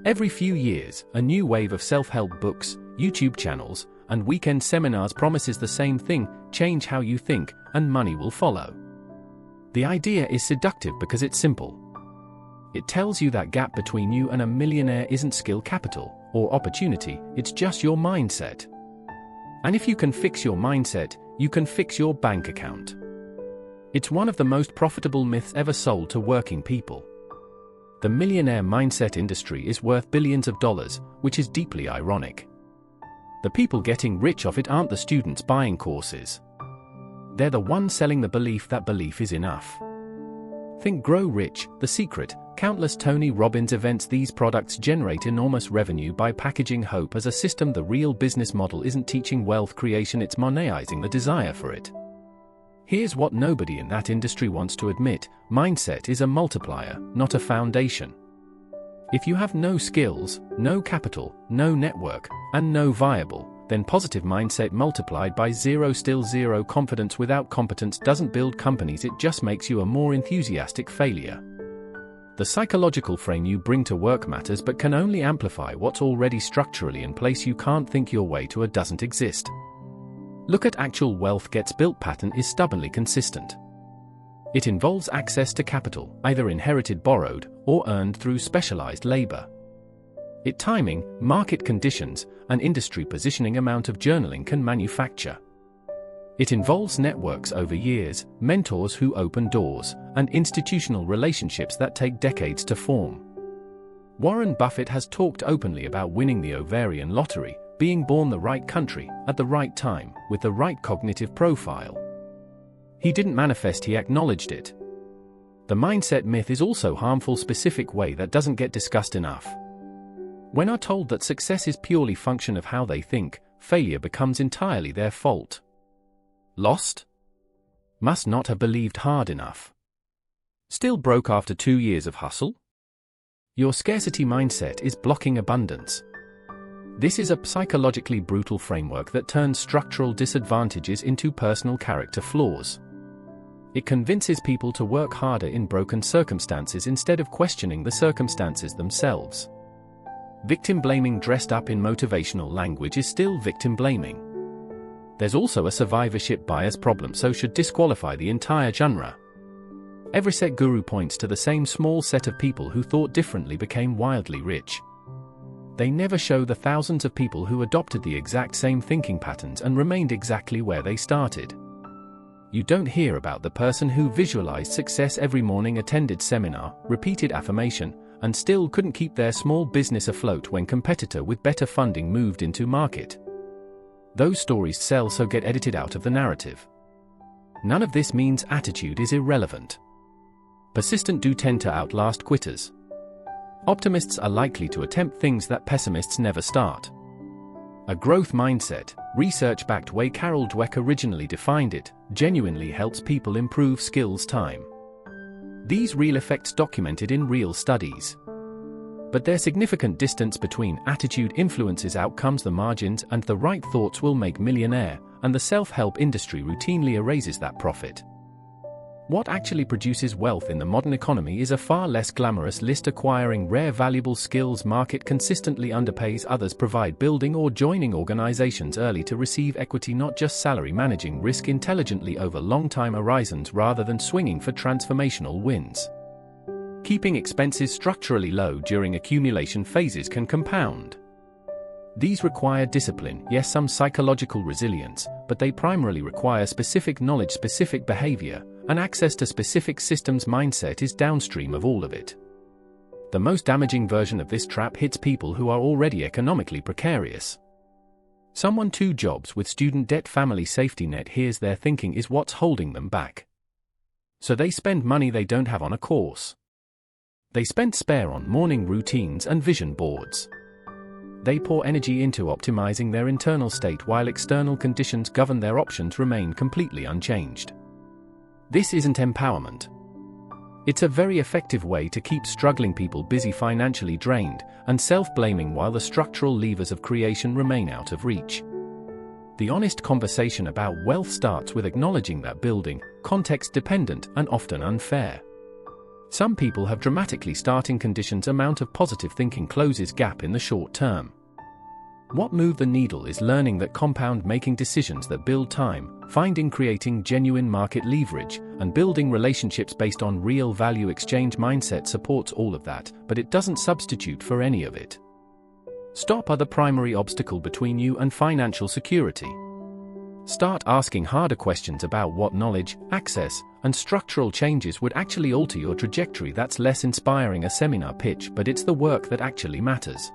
Every few years, a new wave of self-help books, YouTube channels, and weekend seminars promises the same thing: change how you think, and money will follow. The idea is seductive because it's simple. It tells you that gap between you and a millionaire isn't skill capital or opportunity, it's just your mindset. And if you can fix your mindset, you can fix your bank account. It's one of the most profitable myths ever sold to working people. The millionaire mindset industry is worth billions of dollars, which is deeply ironic. The people getting rich off it aren't the students buying courses. They're the ones selling the belief that belief is enough. Think Grow Rich, The Secret, countless Tony Robbins events. These products generate enormous revenue by packaging hope as a system. The real business model isn't teaching wealth creation, it's monetizing the desire for it. Here's what nobody in that industry wants to admit: mindset is a multiplier, not a foundation. If you have no skills, no capital, no network, and no viable, then positive mindset multiplied by zero, still zero. Confidence without competence doesn't build companies, it just makes you a more enthusiastic failure. The psychological frame you bring to work matters but can only amplify what's already structurally in place. You can't think your way to a doesn't exist. Look at actual wealth gets built pattern is stubbornly consistent. It involves access to capital, either inherited, borrowed, or earned through specialized labor. It timing, market conditions, and industry positioning. Amount of journaling can manufacture. It involves networks over years, mentors who open doors, and institutional relationships that take decades to form. Warren Buffett has talked openly about winning the ovarian lottery, being born the right country, at the right time, with the right cognitive profile. He didn't manifest, he acknowledged it. The mindset myth is also harmful. Specific way that doesn't get discussed enough. When are told that success is purely function of how they think, failure becomes entirely their fault. Lost? Must not have believed hard enough. Still broke after 2 years of hustle? Your scarcity mindset is blocking abundance. This is a psychologically brutal framework that turns structural disadvantages into personal character flaws. It convinces people to work harder in broken circumstances instead of questioning the circumstances themselves. Victim blaming dressed up in motivational language is still victim blaming. There's also a survivorship bias problem, so should disqualify the entire genre. Every set guru points to the same small set of people who thought differently became wildly rich. They never show the thousands of people who adopted the exact same thinking patterns and remained exactly where they started. You don't hear about the person who visualized success every morning, attended seminar, repeated affirmation, and still couldn't keep their small business afloat when competitor with better funding moved into market. Those stories sell, so get edited out of the narrative. None of this means attitude is irrelevant. Persistent do tend to outlast quitters. Optimists are likely to attempt things that pessimists never start. A growth mindset, research-backed way Carol Dweck originally defined it, genuinely helps people improve skills time. These real effects documented in real studies. But there's significant distance between attitude influences outcomes. The margins and the right thoughts will make millionaire, and the self-help industry routinely erases that profit. What actually produces wealth in the modern economy is a far less glamorous list: acquiring rare valuable skills. Market consistently underpays others. Provide building or joining organizations early to receive equity, not just salary. Managing risk intelligently over long time horizons rather than swinging for transformational wins. Keeping expenses structurally low during accumulation phases can compound. These require discipline, yes, some psychological resilience, but they primarily require specific knowledge, specific behavior, and access to specific systems. Mindset is downstream of all of it. The most damaging version of this trap hits people who are already economically precarious. Someone 2 jobs with student debt, family safety net. Here's their thinking is what's holding them back. So they spend money they don't have on a course. They spend spare on morning routines and vision boards. They pour energy into optimizing their internal state while external conditions govern. Their options remain completely unchanged. This isn't empowerment. It's a very effective way to keep struggling people busy, financially drained, and self-blaming while the structural levers of creation remain out of reach. The honest conversation about wealth starts with acknowledging that building, context-dependent and often unfair. Some people have dramatically starting conditions amount of positive thinking closes gap in the short term. What moved the needle is learning that compound making decisions that build time, finding creating genuine market leverage, and building relationships based on real value exchange mindset supports all of that, but it doesn't substitute for any of it. Stop are the primary obstacle between you and financial security. Start asking harder questions about what knowledge, access, and structural changes would actually alter your trajectory. That's less inspiring a seminar pitch, but it's the work that actually matters.